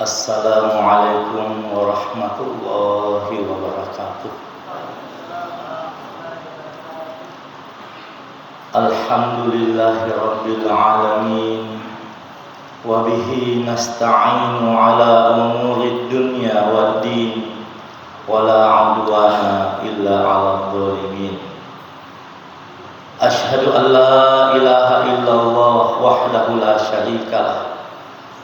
Assalamualaikum warahmatullahi wabarakatuh. Alhamdulillahi rabbil alamin. Wa bihi nasta'inu ala umurid dunya waddin. Wa la 'udwana illa 'alal zalimin. Asyhadu an la ilaha illallah wahdahu la syarikalah.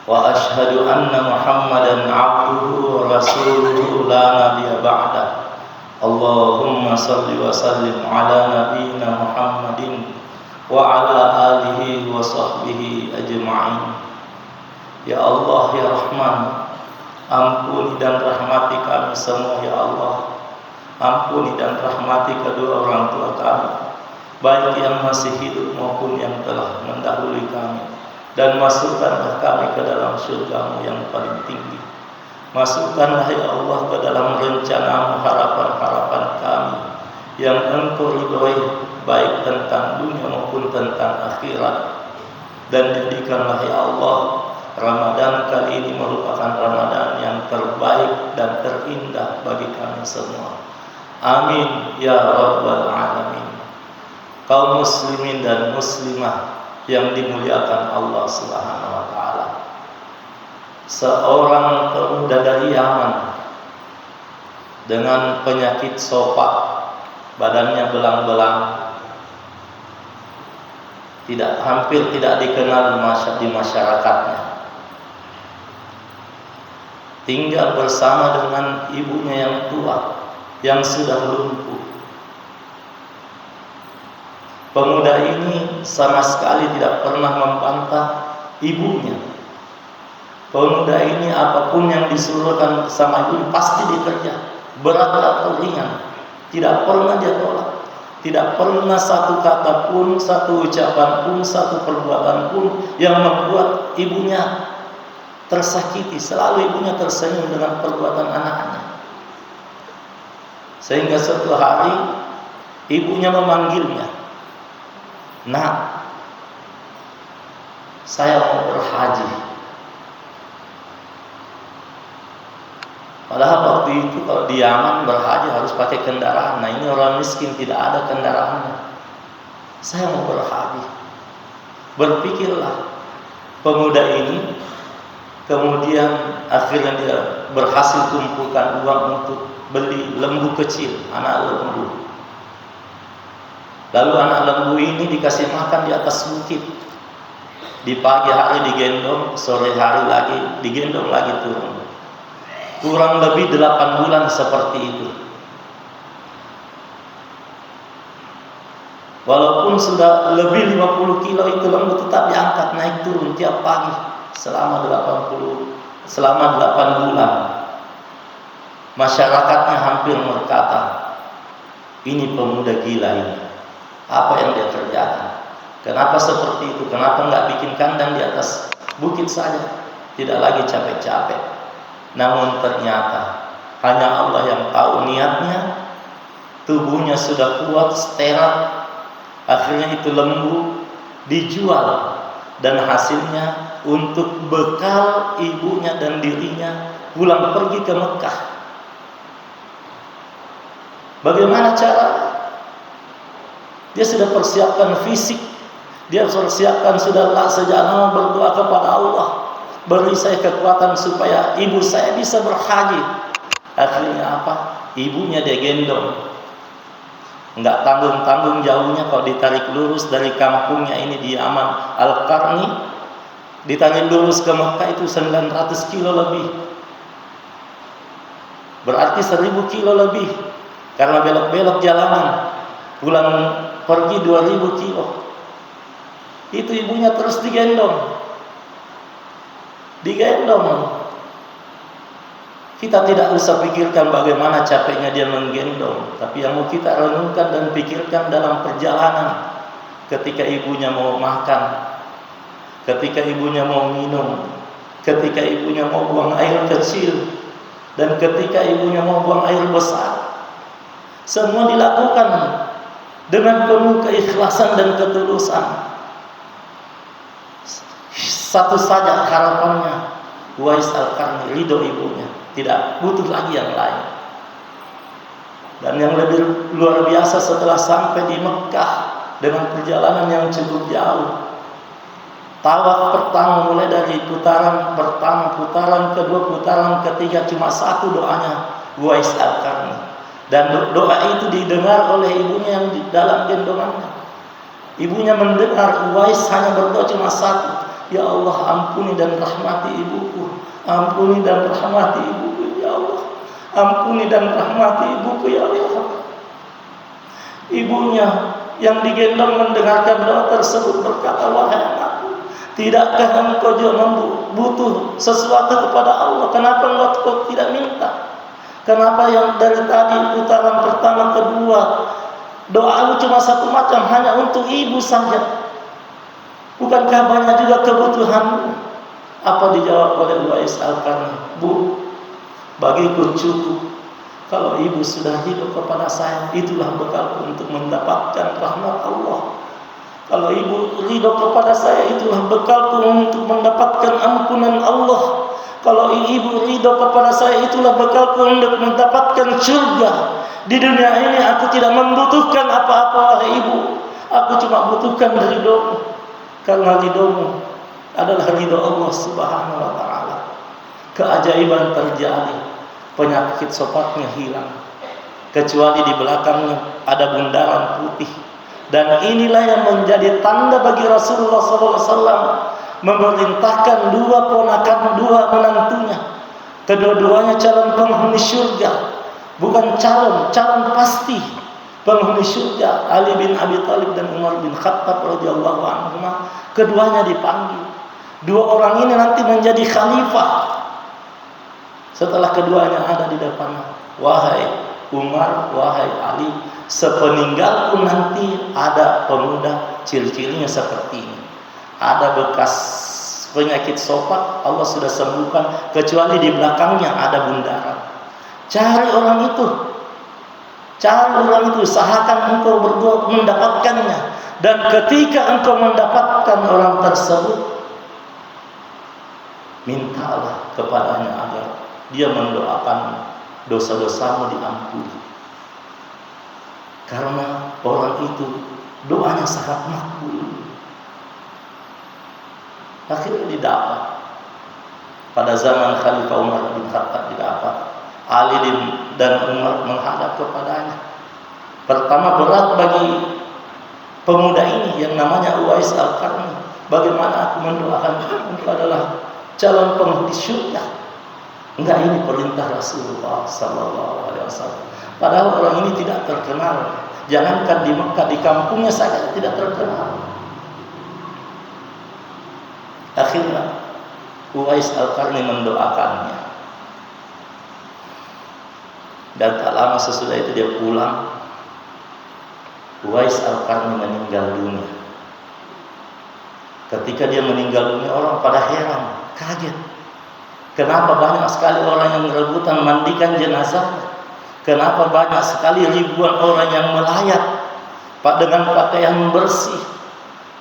Wa ashhadu anna Muhammadan abduhu wa rasuluhu la nabiyya ba'da. Allahumma salli wa sallim ala nabiyyina Muhammadin wa ala alihi wa sahbihi ajma'in. Ya Allah ya Rahman, ampuni dan rahmati kami semua ya Allah. Ampuni dan rahmati kedua orang tua kami, baik yang masih hidup maupun yang telah mendahului kami. Dan masukkanlah kami ke dalam surga-Mu yang paling tinggi. Masukkanlah ya Allah ke dalam rencana-Mu harapan-harapan kami yang Engkau ridhoi, baik tentang dunia maupun tentang akhirat. Dan jadikanlah ya Allah Ramadan kali ini merupakan Ramadan yang terbaik dan terindah bagi kami semua. Amin ya rabbal alamin. Kaum muslimin dan muslimah yang dimuliakan Allah Subhanahu wa taala. Seorang pemuda dari Yaman dengan penyakit sopak, badannya belang-belang, hampir tidak dikenal di masyarakatnya. Tinggal bersama dengan ibunya yang tua yang sudah lumpuh. Pemuda ini sama sekali tidak pernah membantah ibunya. Pemuda ini apapun yang disuruhkan sama ibu pasti dikerja, berat atau ringan, tidak pernah dia tolak. Tidak pernah satu kata pun, satu ucapan pun, satu perbuatan pun yang membuat ibunya tersakiti. Selalu ibunya tersenyum dengan perbuatan anaknya. Sehingga suatu hari ibunya memanggilnya, "Nak, saya mau berhaji." Padahal waktu itu kalau di Yaman berhaji harus pakai kendaraan. Nah ini orang miskin tidak ada kendaraannya. Saya mau berhaji. Berpikirlah pemuda ini. Kemudian akhirnya dia berhasil kumpulkan uang untuk beli lembu kecil, anak lembu. Lalu anak lembu ini dikasih makan di atas bukit. Di pagi hari digendong, sore hari lagi digendong lagi turun. Kurang lebih 8 bulan seperti itu. Walaupun sudah lebih 50 kilo itu lembu tetap diangkat naik turun tiap pagi selama 8 bulan. Masyarakatnya hampir berkata, "Ini pemuda gila ini. Apa yang dia kerjakan? Kenapa seperti itu? Kenapa enggak bikin kandang di atas bukit saja? Tidak lagi capek-capek." Namun ternyata hanya Allah yang tahu niatnya. Tubuhnya sudah kuat, steril. Akhirnya itu lembu dijual dan hasilnya untuk bekal ibunya dan dirinya pulang pergi ke Mekah. Bagaimana cara? Dia sudah persiapkan fisik, dia persiapkan sudah sejak lama berdoa kepada Allah, beri saya kekuatan supaya ibu saya bisa berhaji. Akhirnya apa? Ibunya dia gendong. Enggak tanggung-tanggung jauhnya kalau ditarik lurus dari kampungnya ini di Yaman Al-Qarni, ditarik lurus ke Mekah itu 900 kilo lebih. Berarti 1000 kilo lebih. Karena belok-belok jalanan. Pulang pergi 2000 kilo. Itu ibunya terus digendong. Kita tidak usah pikirkan bagaimana capeknya dia menggendong, tapi yang mau kita renungkan dan pikirkan dalam perjalanan, ketika ibunya mau makan, ketika ibunya mau minum, ketika ibunya mau buang air kecil, dan ketika ibunya mau buang air besar, semua dilakukan dengan penuh keikhlasan dan ketulusan. Satu saja harapannya, Uwais Al-Qarni ridho ibunya, tidak butuh lagi yang lain. Dan yang lebih luar biasa, setelah sampai di Mekah dengan perjalanan yang cukup jauh, tawaf pertama mulai dari putaran pertama, putaran kedua, putaran ketiga, cuma satu doanya Uwais Al-Qarni. Dan doa itu didengar oleh ibunya yang di dalam gendongannya. Ibunya mendengar Uwais hanya berdoa cuma satu, ya Allah, ampuni dan rahmati ibuku, ampuni dan rahmati ibuku, ya Allah, ampuni dan rahmati ibuku, ya Allah. Ibunya yang digendong mendengarkan doa tersebut berkata, wahai anakku, tidakkah engkau juga butuh sesuatu kepada Allah? Kenapa engkau tidak minta? Kenapa yang dari tadi putaran pertama, kedua, doamu cuma satu macam, hanya untuk ibu saja? Bukankah banyak juga kebutuhanmu? Apa dijawab oleh Uwais Al-Qarni? Bu, bagiku cukup. Kalau ibu sudah hidup kepada saya, itulah bekalku untuk mendapatkan rahmat Allah. Kalau ibu ridho kepada saya, itulah bekalku untuk mendapatkan ampunan Allah. Kalau ibu ridho kepada saya, itulah bekalku untuk mendapatkan surga. Di dunia ini aku tidak membutuhkan apa-apa, wahai ibu. Aku cuma butuhkan ridhomu. Karena ridhomu adalah ridho Allah Subhanahu wa ta'ala. Keajaiban terjadi. Penyakit sopatnya hilang. Kecuali di belakangnya ada bundaran putih. Dan inilah yang menjadi tanda bagi Rasulullah SAW memerintahkan dua ponakan, dua menantunya. Kedua-duanya calon penghuni surga. Bukan calon pasti penghuni surga. Ali bin Abi Thalib dan Umar bin Khattab radhiyallahu anhuma, keduanya dipanggil. Dua orang ini nanti menjadi khalifah setelah keduanya ada di depan. Wahai Umar, wahai Ali, sepeninggalku nanti ada pemuda ciri-cirinya seperti ini. Ada bekas penyakit sopat, Allah sudah sembuhkan, kecuali di belakangnya ada bundaran. Cari orang itu, usahakan engkau berdua mendapatkannya. Dan ketika engkau mendapatkan orang tersebut, mintalah kepadanya agar dia mendoakan dosa-dosamu diampuni. Karena orang itu doanya sangat makbul. Akhirnya didapat. Pada zaman Khalifah Umar bin Khattab didapat. Ali dan Umar menghadap kepadanya. Pertama, berat bagi pemuda ini yang namanya Uwais Al-Qarni. Bagaimana aku mendoakan engkau adalah calon penghuni surga? Enggak, ini perintah Rasulullah Sallallahu Alaihi Wasallam. Padahal orang ini tidak terkenal. Jangankan di Mekah, di kampungnya saja tidak terkenal. Akhirnya Uwais Al-Qarni mendoakannya. Dan tak lama sesudah itu dia pulang. Uwais Al-Qarni meninggal dunia. Ketika dia meninggal dunia, orang pada heran, kaget. Kenapa banyak sekali orang yang rebutan mandikan jenazah? Kenapa banyak sekali ribuan orang yang melayat dengan pakaian bersih?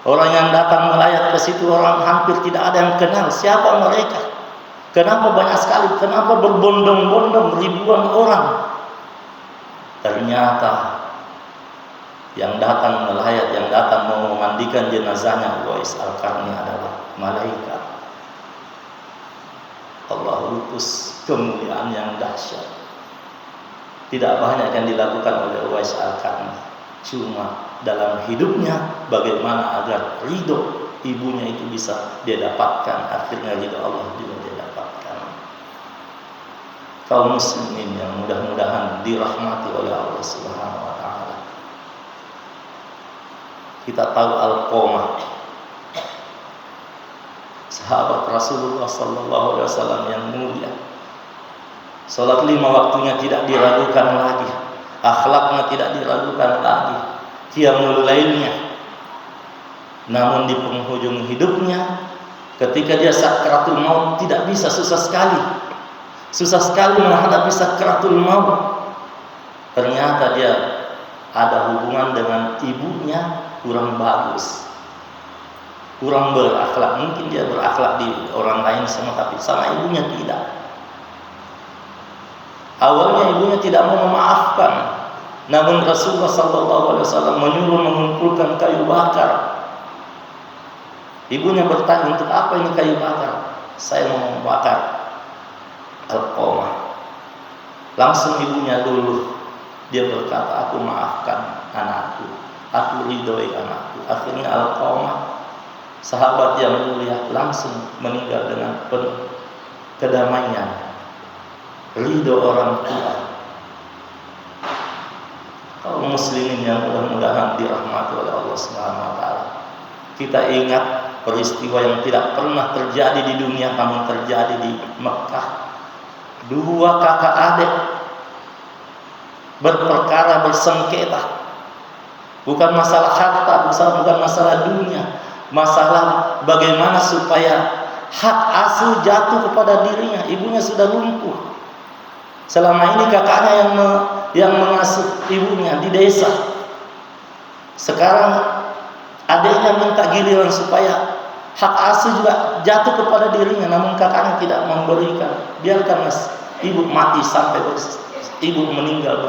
Orang yang datang melayat ke situ, orang hampir tidak ada yang kenal siapa mereka. Kenapa banyak sekali? Kenapa berbondong-bondong ribuan orang? Ternyata yang datang melayat, yang datang mau memandikan jenazahnya Uwais Al-Qarni adalah malaikat. Allah utus kemuliaan yang dahsyat. Tidak banyak yang dilakukan oleh Uwais Al-Qarni. Cuma dalam hidupnya bagaimana agar ridho ibunya itu bisa dia dapatkan. Akhirnya ridho Allah juga dia dapatkan. Kaum muslimin yang mudah-mudahan dirahmati oleh Allah Subhanahu wa ta'ala. Kita tahu Alqamah, sahabat Rasulullah Sallallahu Alaihi Wasallam yang mulia. Salat 5 waktunya tidak diragukan lagi, akhlaknya tidak diragukan lagi, qiyamul lailnya. Namun di penghujung hidupnya, ketika dia sakratul maut, tidak bisa, susah sekali menghadapi sakratul maut. Ternyata dia ada hubungan dengan ibunya kurang bagus. kurang berakhlak. Mungkin dia berakhlak di orang lain tapi sama ibunya tidak. Awalnya ibunya tidak mau memaafkan, namun Rasulullah SAW menyuruh mengumpulkan kayu bakar. Ibunya bertanya, untuk apa ini kayu bakar? Saya mau membakar Alqamah. Langsung ibunya luluh. Dia berkata, aku maafkan anakku, aku ridhoi anakku. Akhirnya Alqamah, sahabat yang mulia, langsung meninggal dengan penuh kedamaian, ridho orang tua. Kaum muslimin yang mudah-mudahan dirahmati oleh Allah Subhanahu wa taala. Kita ingat peristiwa yang tidak pernah terjadi di dunia namun terjadi di Mekah. Dua kakak adik berperkara, bersengketa. Bukan masalah harta, bukan masalah dunia, masalah bagaimana supaya hak asuh jatuh kepada dirinya. Ibunya sudah lumpuh. Selama ini kakaknya yang mengasuh ibunya di desa. Sekarang adiknya minta giliran supaya hak asuh juga jatuh kepada dirinya, namun kakaknya tidak memberikan. Biarkan ibu mati sampai ibu meninggal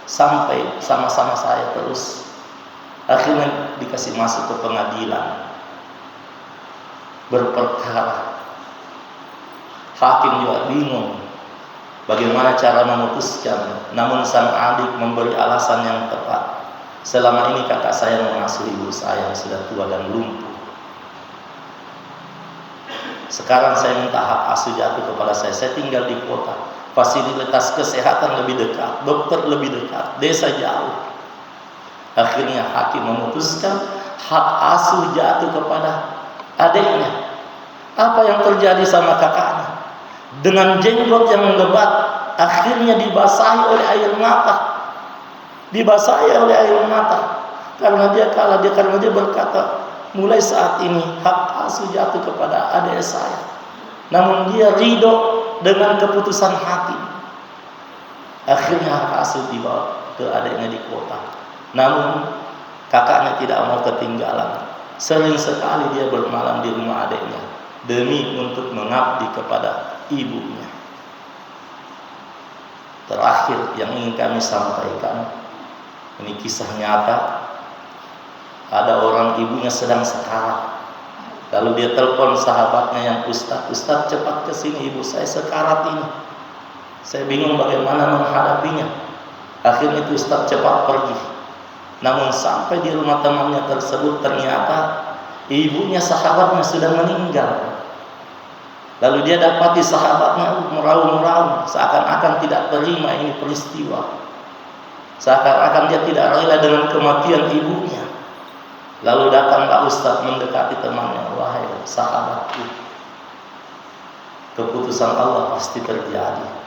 sampai sama-sama saya terus. Akhirnya dikasih masuk ke pengadilan, berperkara. Hakim juga bingung bagaimana cara memutuskan, namun sang adik memberi alasan yang tepat. Selama ini kakak saya mengasuh ibu saya yang sudah tua dan lumpuh. Sekarang saya minta hak asuh jatuh kepada saya. Saya tinggal di kota, fasilitas kesehatan lebih dekat, dokter lebih dekat, desa jauh. Akhirnya hakim memutuskan hak asuh jatuh kepada adiknya. Apa yang terjadi sama kakaknya? Dengan jenggot yang lebat, akhirnya dibasahi oleh air mata. Dibasahi oleh air mata. Karena dia kalah, karena dia berkata, mulai saat ini hak asuh jatuh kepada adik saya. Namun dia ridho dengan keputusan hakim. Akhirnya hak asuh dibawa ke adiknya di kota. Namun kakaknya tidak mau ketinggalan. Sering sekali dia bermalam di rumah adiknya demi untuk mengabdi kepada ibunya. Terakhir yang ingin kami sampaikan, ini kisah nyata. Ada orang ibunya sedang sekarat. Lalu dia telepon sahabatnya yang ustaz, cepat ke sini, ibu saya sekarat ini. Saya bingung bagaimana menghadapinya. Akhirnya itu ustaz cepat pergi. Namun sampai di rumah temannya tersebut ternyata ibunya sahabatnya sudah meninggal. Lalu dia dapati sahabatnya meraung-raung, seakan-akan tidak terima ini peristiwa. Seakan-akan dia tidak rela dengan kematian ibunya. Lalu datanglah ustaz mendekati temannya, wahai sahabatku, keputusan Allah pasti terjadi.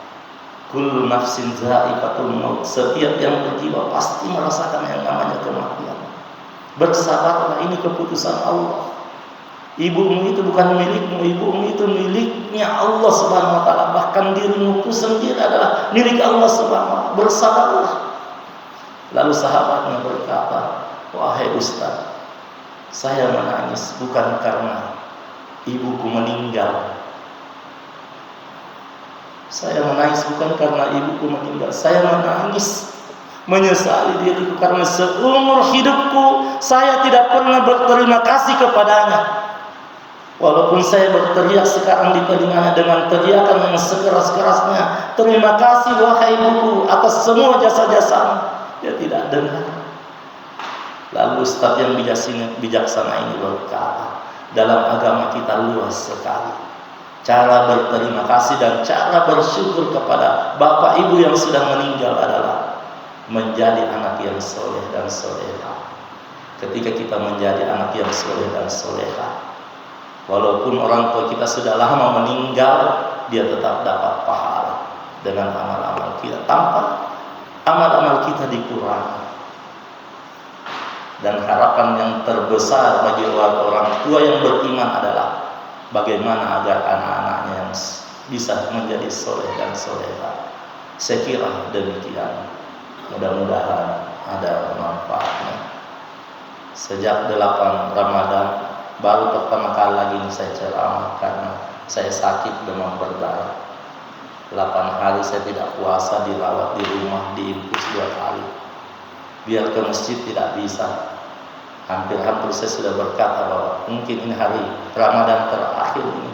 Kullu nafsin dha'iqatul maut. Setiap yang berjiwa pasti merasakan yang namanya kematian. Bersabarlah, ini keputusan Allah. Ibumu itu bukan milikmu, ibumu itu miliknya Allah Subhanahu wa taala. Bahkan dirimu itu sendiri adalah milik Allah Subhanahu wa taala. Bersabarlah. Lalu sahabatnya berkata, wahai ustaz, saya menangis bukan karena ibuku meninggal. Saya menangis bukan karena ibuku meninggal. Saya menangis menyesali diriku karena seumur hidupku saya tidak pernah berterima kasih kepadanya. Walaupun saya berteriak sekarang di telinganya dengan teriakan yang sekeras-kerasnya, terima kasih wahai ibuku atas semua jasa-jasamu, dia tidak dengar. Lalu ustaz yang bijaksana ini berkata, dalam agama kita luas sekali cara berterima kasih dan cara bersyukur kepada bapak ibu yang sudah meninggal adalah menjadi anak yang soleh dan soleha. Ketika kita menjadi anak yang soleh dan soleha, walaupun orang tua kita sudah lama meninggal, dia tetap dapat pahala dengan amal-amal kita, tanpa amal-amal kita dikurangi. Dan harapan yang terbesar bagi orang tua yang beriman adalah bagaimana agar anak-anaknya yang bisa menjadi soleh dan soleha. Saya kira demikian. Mudah-mudahan ada manfaatnya. Sejak 8 Ramadan baru pertama kali lagi ini saya ceramah karena saya sakit demam berdarah. 8 hari saya tidak puasa, dirawat di rumah, diinfus 2 kali. Biar ke masjid tidak bisa. Hampir-hampir saya sudah berkata bahwa mungkin ini hari Ramadan terakhir ini.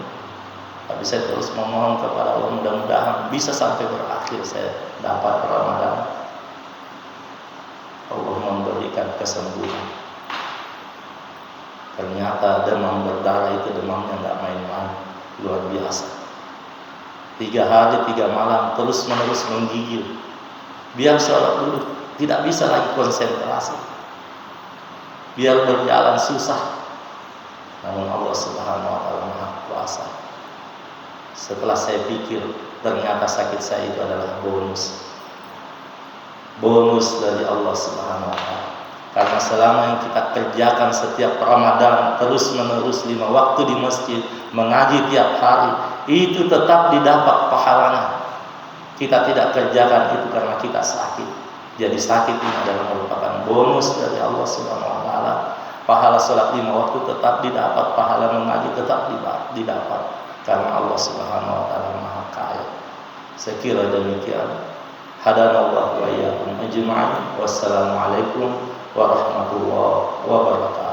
Tapi saya terus memohon kepada Allah, mudah-mudahan bisa sampai berakhir saya dapat Ramadan. Allah memberikan kesembuhan. Ternyata demam berdarah itu demamnya nggak main-main, luar biasa. 3 hari 3 malam terus menerus menggigil. Biar sholat dulu tidak bisa lagi konsentrasi. Biar berjalan susah. Namun Allah Subhanahu wa taala Maha Kuasa. Setelah saya pikir, ternyata sakit saya itu adalah bonus. Bonus dari Allah Subhanahu wa taala. Karena selama yang kita kerjakan setiap Ramadan terus menerus 5 waktu di masjid, mengaji tiap hari, itu tetap didapat pahalanya. Kita tidak kerjakan itu karena kita sakit. Jadi sakit ini adalah merupakan bonus dari Allah Subhanahu wa taala. Pahala salat 5 waktu tetap didapat, pahala mengaji tetap didapat karena Allah Subhanahu wa taala Maha Kaya. Sekira demikian. Hadanallahu wa iyyakum ajma'in. Wassalamualaikum warahmatullahi wabarakatuh.